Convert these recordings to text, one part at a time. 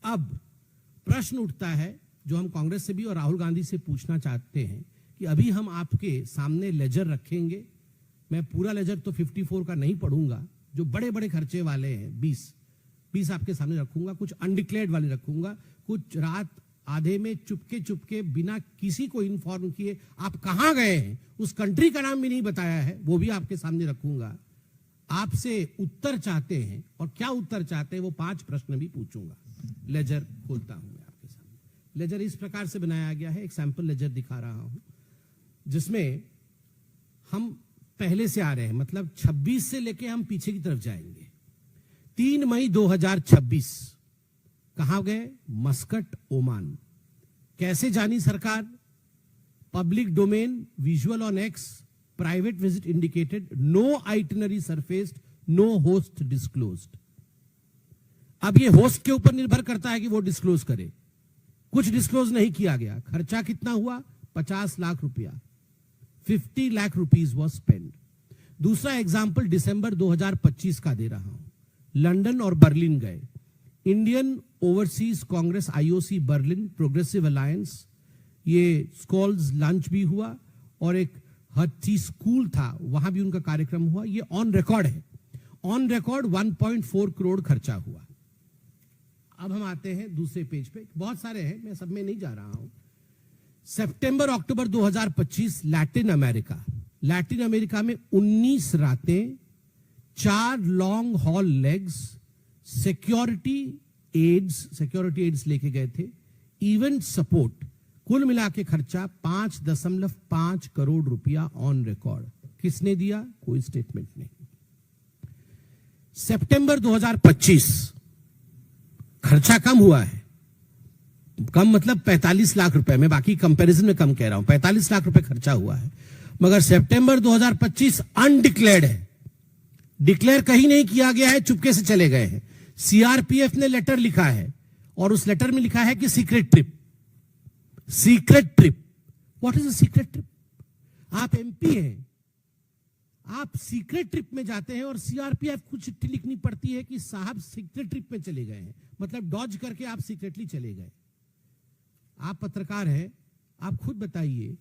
अब प्रश्न उठता है जो हम कांग्रेस से भी और राहुल गांधी से पूछना चाहते हैं कि अभी हम आपके सामने लेजर रखेंगे। मैं पूरा लेजर तो 54 का नहीं पढ़ूंगा, जो बड़े बड़े खर्चे वाले हैं 20 आपके सामने रखूंगा, कुछ अनडिक्लेयर्ड वाले रखूंगा, कुछ रात आधे में चुपके बिना किसी को इन्फॉर्म किए आप कहां गए हैं, उस कंट्री का नाम भी नहीं बताया है, वो भी आपके सामने रखूंगा। आपसे उत्तर चाहते हैं, और क्या उत्तर चाहते हैं वो 5 प्रश्न भी पूछूंगा। लेजर खोलता हूं मैं आपके सामने। लेजर इस प्रकार से बनाया गया है, एक सैंपल लेजर दिखा रहा हूं, जिसमें हम पहले से आ रहे हैं, मतलब 26 से लेके हम पीछे की तरफ जाएंगे। 3 मई 2026 कहां गए? Muscat, Oman. कैसे जानी सरकार? Public domain, visual on X, private visit indicated, no itinerary surfaced, no host disclosed. अब ये होस्ट के ऊपर निर्भर करता है कि वो डिस्क्लोज करे। कुछ डिस्क्लोज नहीं किया गया। खर्चा कितना हुआ? 50 लाख रुपया। 50 लाख रुपीज वॉज स्पेंड। दूसरा एग्जाम्पल दिसंबर 2025 का दे रहा हूं। लंदन और बर्लिन गए। Indian overseas Congress IOC Berlin progressive alliance, ये स्कॉल्स लंच भी हुआ और एक हथी स्कूल था, वहां भी उनका कार्यक्रम हुआ। ये ऑन रिकॉर्ड है। ऑन रिकॉर्ड 1.4 करोड़ खर्चा हुआ। अब हम आते हैं दूसरे पेज पे, बहुत सारे हैं, मैं सब में नहीं जा रहा हूं। सितंबर अक्टूबर 2025 लैटिन अमेरिका। लैटिन अमेरिका में 19 रातें, 4 long haul legs, security aides लेके गए थे, इवेंट सपोर्ट, कुल मिला के खर्चा 5.5 करोड़ रुपया ऑन रिकॉर्ड। किसने दिया? कोई स्टेटमेंट नहीं। सितंबर 2025 खर्चा कम हुआ है, कम मतलब 45 लाख रुपए, मैं बाकी कंपैरिजन में कम कह रहा हूं, 45 लाख रुपए खर्चा हुआ है, मगर सितंबर 2025 अनडिक्लेयर्ड है। डिक्लेयर कहीं नहीं किया गया है, चुपके से चले गए हैं। सीआरपीएफ ने लेटर लिखा है और उस लेटर में लिखा है कि secret trip. Secret trip, what is a secret trip? आप एमपी हैं, आप सीक्रेट ट्रिप में जाते हैं और सीआरपीएफ को चिट्ठी लिखनी पड़ती है कि साहब सीक्रेट ट्रिप में चले गए हैं, मतलब डॉज करके आप सीक्रेटली चले गए। आप पत्रकार हैं, आप खुद बताइए,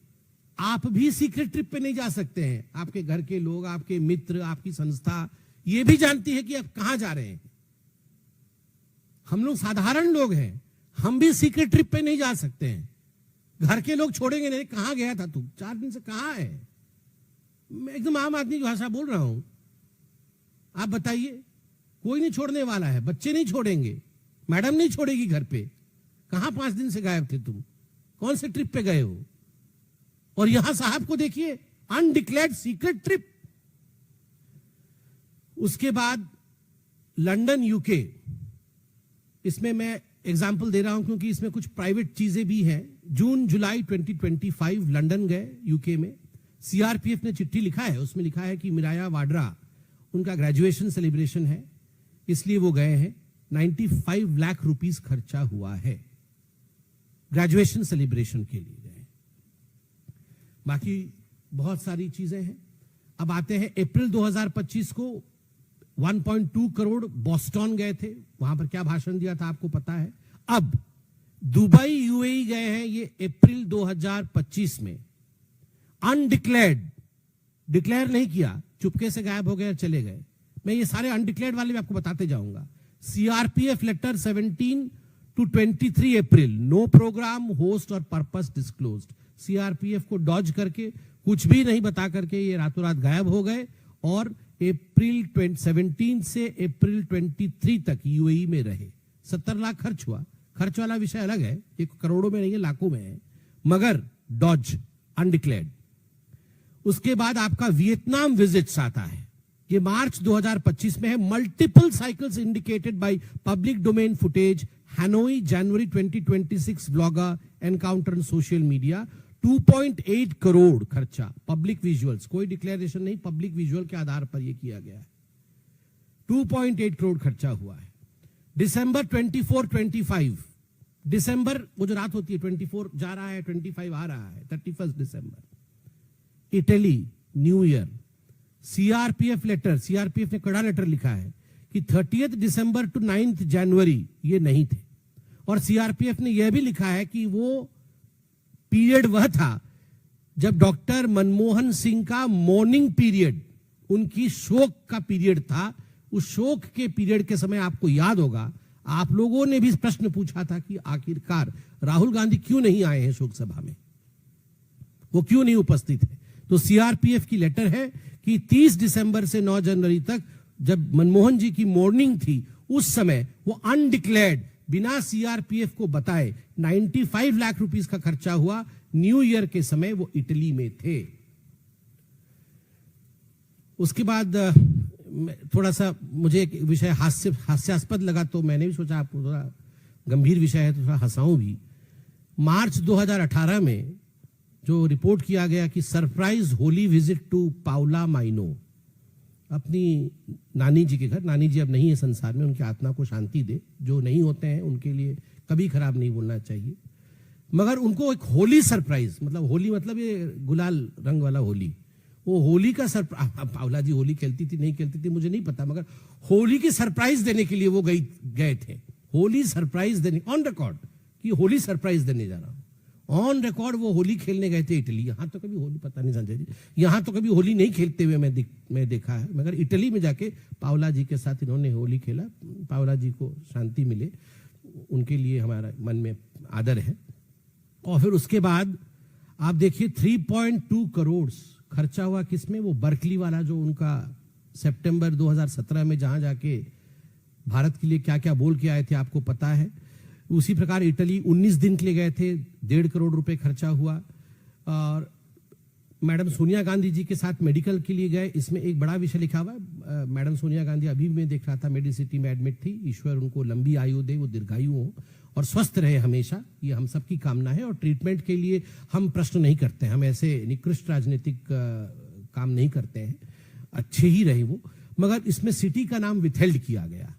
आप भी सीक्रेट ट्रिप पे नहीं जा सकते हैं। आपके घर के लोग, आपके मित्र, आपकी संस्था ये भी जानती है कि आप कहां जा रहे हैं। हम लोग साधारण लोग हैं, हम भी सीक्रेट ट्रिप पे नहीं जा सकते हैं। घर के लोग छोड़ेंगे नहीं, कहां गया था तू, 4 दिन से कहां है? मैं एकदम आम आदमी की भाषा बोल रहा हूं। आप बताइए, कोई नहीं छोड़ने वाला है, बच्चे नहीं छोड़ेंगे, मैडम नहीं छोड़ेगी घर पे। कहां 5 दिन से गायब थे तुम? कौन से ट्रिप पे गए हो? और यहां साहब को देखिए, अनडिक्लेयर्ड सीक्रेट ट्रिप। उसके बाद लंदन यूके, इसमें मैं एग्जांपल दे रहा हूं क्योंकि इसमें कुछ प्राइवेट चीजें भी हैं। जून जुलाई 2025 लंदन गए, यूके में। सीआरपीएफ ने चिट्ठी लिखा है, उसमें लिखा है कि मिराया वाड्रा, उनका ग्रेजुएशन सेलिब्रेशन है, इसलिए वो गए हैं। 95 लाख रुपीस खर्चा हुआ है, ग्रेजुएशन सेलिब्रेशन के लिए गए। बाकी बहुत सारी चीजें हैं। अब आते हैं अप्रैल 2025 को 1.2 करोड़ बोस्टन गए थे, वहां पर क्या भाषण दिया था आपको पता है। अब दुबई यूएई गए हैं, ये अप्रैल 2025 में। अनडिक्लेयर्ड, डिक्लेयर नहीं किया, चुपके से गायब हो गए, चले गए। मैं ये सारे अनडिक्लेयर्ड वाले भी आपको बताते जाऊंगा। CRPF letter 17 to 23 April, no programme, host और पर्पस डिस्क्लोज्ड। सीआरपीएफ को डॉज करके, कुछ भी नहीं बता करके ये रातों रात गायब हो गए और अप्रैल 17 से अप्रैल 23 तक यूएई में रहे। 70 लाख खर्च हुआ। खर्च वाला विषय अलग है, ये करोड़ों में नहीं है, लाखों में है, मगर डॉज, अनडिक्लेयर्ड। उसके बाद आपका वियतनाम विजिट्स आता है, ये मार्च 2025 में है। Multiple cycles indicated by public domain footage, Hanoi January 2026 vlogger encounter on social media. 2.8 crore खर्चा, पब्लिक विजुअल्स, कोई डिक्लेरेशन नहीं, पब्लिक विजुअल के आधार पर यह किया गया है। 2.8 करोड़ खर्चा हुआ है। दिसंबर 24-25, दिसंबर वो जो रात होती है, 24 जा रहा है, 25 आ रहा है, 31 December, Italy new year. CRPF letter, CRPF ने कड़ा लेटर लिखा है कि 30 दिसंबर टू 9 जनवरी ये नहीं थे। और सीआरपीएफ ने यह भी लिखा है कि वो पीरियड वह था जब डॉक्टर मनमोहन सिंह का मॉर्निंग पीरियड, उनकी शोक का पीरियड था। उस शोक के पीरियड के समय आपको याद होगा, आप लोगों ने भी प्रश्न पूछा था कि आखिरकार राहुल गांधी क्यों नहीं आए हैं शोक सभा में, वो क्यों नहीं उपस्थित है। तो सीआरपीएफ की लेटर है कि 30 दिसंबर से 9 जनवरी तक जब मनमोहन जी की मॉर्निंग थी, उस समय वो अनडिक्लेयर्ड, बिना सीआरपीएफ को बताए 95 लाख रुपीस का खर्चा हुआ। न्यू ईयर के समय वो इटली में थे। उसके बाद थोड़ा सा मुझे एक विषय हास्यास्पद लगा, तो मैंने भी सोचा आपको थोड़ा गंभीर विषय है तो थोड़ा हंसाऊं भी। मार्च 2018 में जो रिपोर्ट किया गया कि surprise Holi visit to Paula Maino, अपनी नानी जी के घर, नानी जी अब नहीं है संसार में, उनकी आत्मा को शांति दे, जो नहीं होते हैं उनके लिए कभी खराब नहीं बोलना चाहिए, मगर उनको एक होली सरप्राइज, मतलब होली मतलब ये गुलाल रंग वाला होली, वो होली का सरप्राइज, पाउला जी होली खेलती थी नहीं खेलती थी मुझे नहीं पता, मगर होली की सरप्राइज देने के लिए वो गए थे। होली सरप्राइज देने, ऑन रिकॉर्ड कि होली सरप्राइज देने जा रहा हूं, ऑन रिकॉर्ड वो होली खेलने गए थे इटली। यहां तो कभी होली, पता नहीं संजय जी, यहां तो कभी होली नहीं खेलते हुए मैं देखा है, मगर इटली में जाके पाउला जी के साथ इन्होंने होली खेला। पाउला जी को शांति मिले, उनके लिए हमारा मन में आदर है। और फिर उसके बाद आप देखिए 3.2 करोड़ खर्चा हुआ किसमें, वो बर्कली वाला जो उनका सितंबर 2017 में जहां जाके भारत के लिए क्या क्या बोल के आए थे आपको पता है। उसी प्रकार इटली 19 दिन के लिए गए थे, 1.5 करोड़ रुपए खर्चा हुआ। और मैडम सोनिया गांधी जी के साथ मेडिकल के लिए गए, इसमें एक बड़ा विषय लिखा हुआ है। मैडम सोनिया गांधी अभी मैं देख रहा था मेडिसिटी में एडमिट थी, ईश्वर उनको लंबी आयु दे, वो दीर्घायु हो और स्वस्थ रहे हमेशा, ये हम सबकी कामना है। और ट्रीटमेंट के लिए हम प्रश्न नहीं करते, हम ऐसे निकृष्ट राजनीतिक काम नहीं करते हैं, अच्छे ही रहे वो। मगर इसमें सिटी का नाम विथहेल्ड किया गया,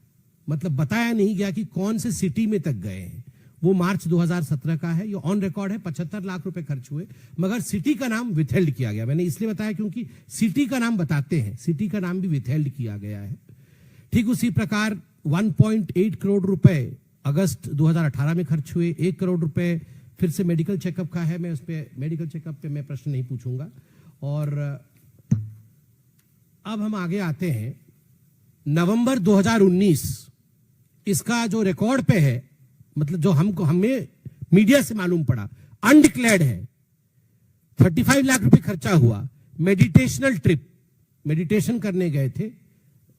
मतलब बताया नहीं गया कि कौन से सिटी में तक गए हैं। वो मार्च 2017 का है, ये ऑन रिकॉर्ड है, 75 लाख रुपए खर्च हुए, मगर सिटी का नाम विथहेल्ड किया गया। मैंने इसलिए बताया क्योंकि सिटी का नाम बताते हैं, सिटी का नाम भी विथहेल्ड किया गया है। ठीक उसी प्रकार 1.8 करोड़ रुपए अगस्त 2018 में खर्च हुए, 1 करोड़ रुपए फिर से मेडिकल चेकअप का है, मैं उस पर मेडिकल चेकअप पे मैं प्रश्न नहीं पूछूंगा। और अब हम आगे आते हैं नवंबर 2019, इसका जो रिकॉर्ड पे है, मतलब जो हमें मीडिया से मालूम पड़ा, अनडिक्लेयर्ड है। 35 लाख रुपए खर्चा हुआ, मेडिटेशनल ट्रिप, मेडिटेशन करने गए थे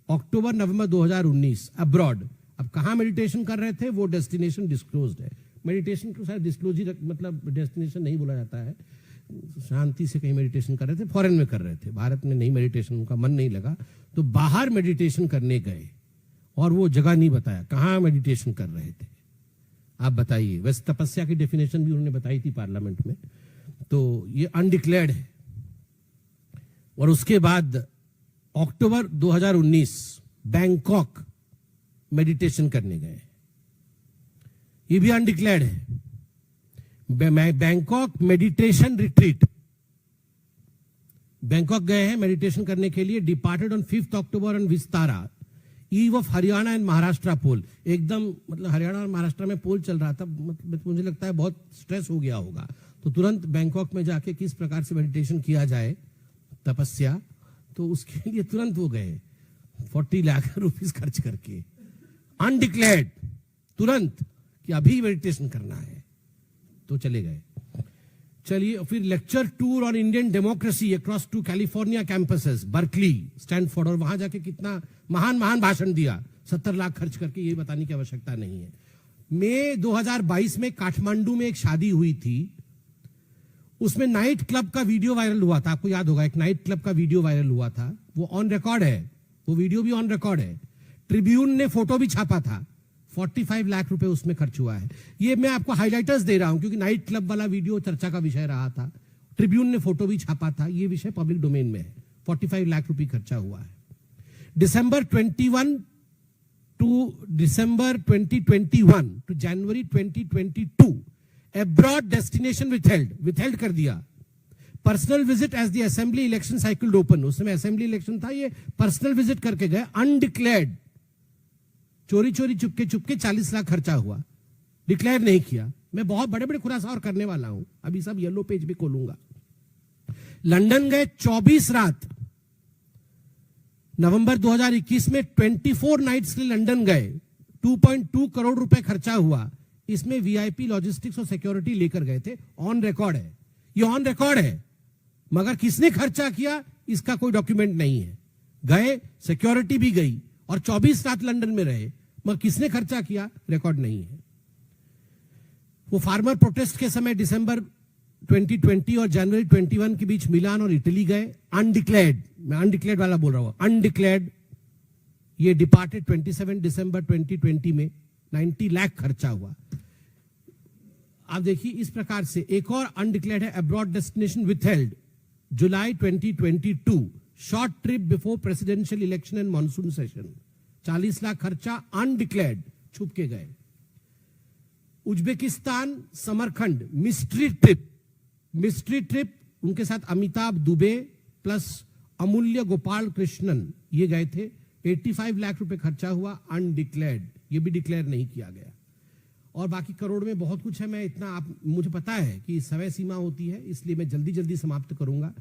अक्टूबर नवंबर 2019 अब्रॉड। अब कहां मेडिटेशन कर रहे थे वो डेस्टिनेशन डिस्क्लोज्ड है। मेडिटेशन को शायद डिस्क्लोज ही मतलब डेस्टिनेशन नहीं बोला जाता है, शांति से कहीं मेडिटेशन कर रहे थे, फॉरेन में कर रहे थे, भारत में नहीं मेडिटेशन, उनका मन नहीं लगा तो बाहर मेडिटेशन करने गए, और वो जगह नहीं बताया कहां मेडिटेशन कर रहे थे। आप बताइए, वैसे तपस्या की डेफिनेशन भी उन्होंने बताई थी पार्लियामेंट में, तो ये अनडिक्लेयर्ड है। और उसके बाद अक्टूबर 2019 बैंकॉक मेडिटेशन करने गए, ये भी अनडिक्लेयर्ड है। बैंकॉक मेडिटेशन रिट्रीट, बैंकॉक गए हैं मेडिटेशन करने के लिए, departed on 5 October on Vistara, eve of Haryana and Maharashtra poll. एकदम मतलब हरियाणा और महाराष्ट्र में पोल चल रहा था, मतलब मुझे लगता है बहुत स्ट्रेस हो गया होगा, तो तुरंत बैंकॉक में जाके किस प्रकार से मेडिटेशन किया जाए, तपस्या, तो उसके लिए तुरंत वो गए 40 लाख रुपीस खर्च करके, अनडिक्लेयर्ड, तुरंत कि अभी मेडिटेशन करना है, तो चले गए। चलिए फिर lecture tour on Indian democracy across 2 California campuses, Berkeley, Stanford, और वहां जाके कितना महान महान भाषण दिया 70 लाख खर्च करके, ये बताने की आवश्यकता नहीं है। मई 2022 में काठमांडू में एक शादी हुई थी, उसमें नाइट क्लब का वीडियो वायरल हुआ था, आपको याद होगा, एक नाइट क्लब का वीडियो वायरल हुआ था, वो ऑन रिकॉर्ड है, वो वीडियो भी ऑन रिकॉर्ड है। ट्रिब्यून ने फोटो भी छापा था, 45 लाख रुपए उसमें खर्च हुआ है। ये मैं आपको हाइलाइटर्स दे रहा हूं क्योंकि नाइट क्लब वाला वीडियो चर्चा का विषय रहा था, ट्रिब्यून ने फोटो भी छापा था, ये विषय पब्लिक डोमेन में है। 45 लाख रुपए खर्चा हुआ है। December 21 to December 2021 to January 2022 abroad destination withheld कर दिया। Personal visit as the assembly election cycle open, उस समय असेंबली इलेक्शन था, ये पर्सनल विजिट करके गए, अनडिक्लेयर्ड, चोरी चोरी चुपके 40 लाख खर्चा हुआ। डिक्लेयर नहीं किया। मैं बहुत बड़े बड़े खुलासा और करने वाला हूं, अभी सब येलो पेज भी खोलूंगा। लंदन गए 24 रात, नवंबर 2021 में 24 नाइट्स के लिए लंदन गए, 2.2 करोड़ रुपए खर्चा हुआ। इसमें वीआईपी लॉजिस्टिक्स और सिक्योरिटी लेकर गए थे, ऑन रिकॉर्ड है, ये ऑन रिकॉर्ड है। मगर किसने खर्चा किया इसका कोई डॉक्यूमेंट नहीं है। गए, सिक्योरिटी भी गई और 24 रात लंदन में रहे, मगर किसने खर्चा किया रिकॉर्ड नहीं है। वो फार्मर प्रोटेस्ट के समय दिसंबर 2020 और जनवरी 21 के बीच मिलान और इटली गए, अनडिक्लेयर्ड, मैं अनडिक्लेयर्ड वाला बोल रहा हूं, अनडिक्लेयर्ड। ये डिपार्टेड 27 दिसंबर 2020 में 90 लाख खर्चा हुआ। आप देखिए इस प्रकार से एक और अनडिक्लेयर्ड है, abroad destination withheld, July 2022, short trip before presidential election and monsoon session, 40 lakh खर्चा, अनडिक्लेयर्ड, छुप के गए। उज्बेकिस्तान समरखंड मिस्ट्री ट्रिप, उनके साथ अमिताभ दुबे प्लस अमूल्य गोपाल कृष्णन ये गए थे, 85 लाख रुपए खर्चा हुआ, अनडिक्लेयर्ड, ये भी डिक्लेयर नहीं किया गया। और बाकी करोड़ में बहुत कुछ है, मैं इतना आप मुझे पता है कि समय सीमा होती है, इसलिए मैं जल्दी जल्दी समाप्त करूंगा।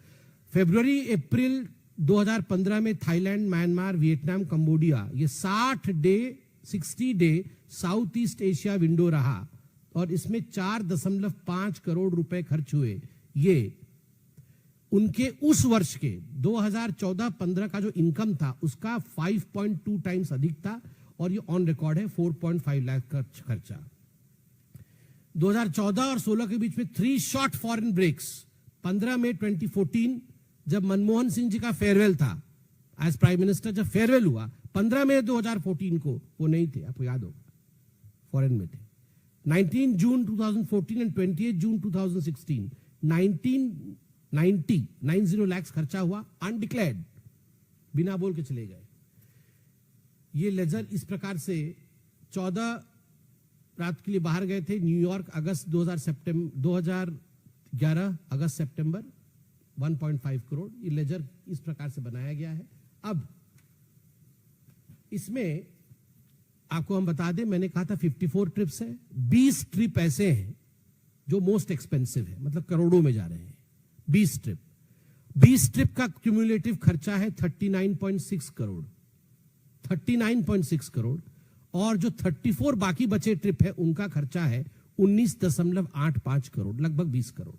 फरवरी अप्रैल 2015 में थाईलैंड, म्यांमार, वियतनाम, कंबोडिया, ये 60 day south east Asia window रहा और इसमें 4.5 करोड़ रुपए खर्च हुए। ये उनके उस वर्ष के 2014-15 का जो इनकम था उसका 5.2 टाइम्स अधिक था और ये ऑन रिकॉर्ड है, 4.5 लाख खर्चा। 2014 और 16 के बीच में 3 शॉर्ट फॉरेन ब्रेक्स, 15 मई 2014 जब मनमोहन सिंह जी का फेयरवेल था एज प्राइम मिनिस्टर, जब फेयरवेल हुआ 15 मई 2014 को, वो नहीं थे, आपको याद होगा, फॉरेन में थे। 19 जून 2014 एंड 28 जून 2016 90 लाख खर्चा हुआ, अनडिक्लेयर्ड, बिना बोल के चले गए। ये लेजर इस प्रकार से 14 रात के लिए बाहर गए थे, न्यूयॉर्क अगस्त 2011 अगस्त सितंबर, 1.5 करोड़। ये लेजर इस प्रकार से बनाया गया है। अब इसमें आपको हम बता दें, मैंने कहा था 54 ट्रिप्स है, 20 ट्रिप ऐसे हैं जो मोस्ट एक्सपेंसिव है, मतलब करोड़ों में जा रहे हैं। 20 ट्रिप का क्यूमुलेटिव खर्चा है 39.6 करोड़, 39.6 करोड़। और जो 34 बाकी बचे ट्रिप है उनका खर्चा है 19.85 करोड़, लगभग 20 करोड़।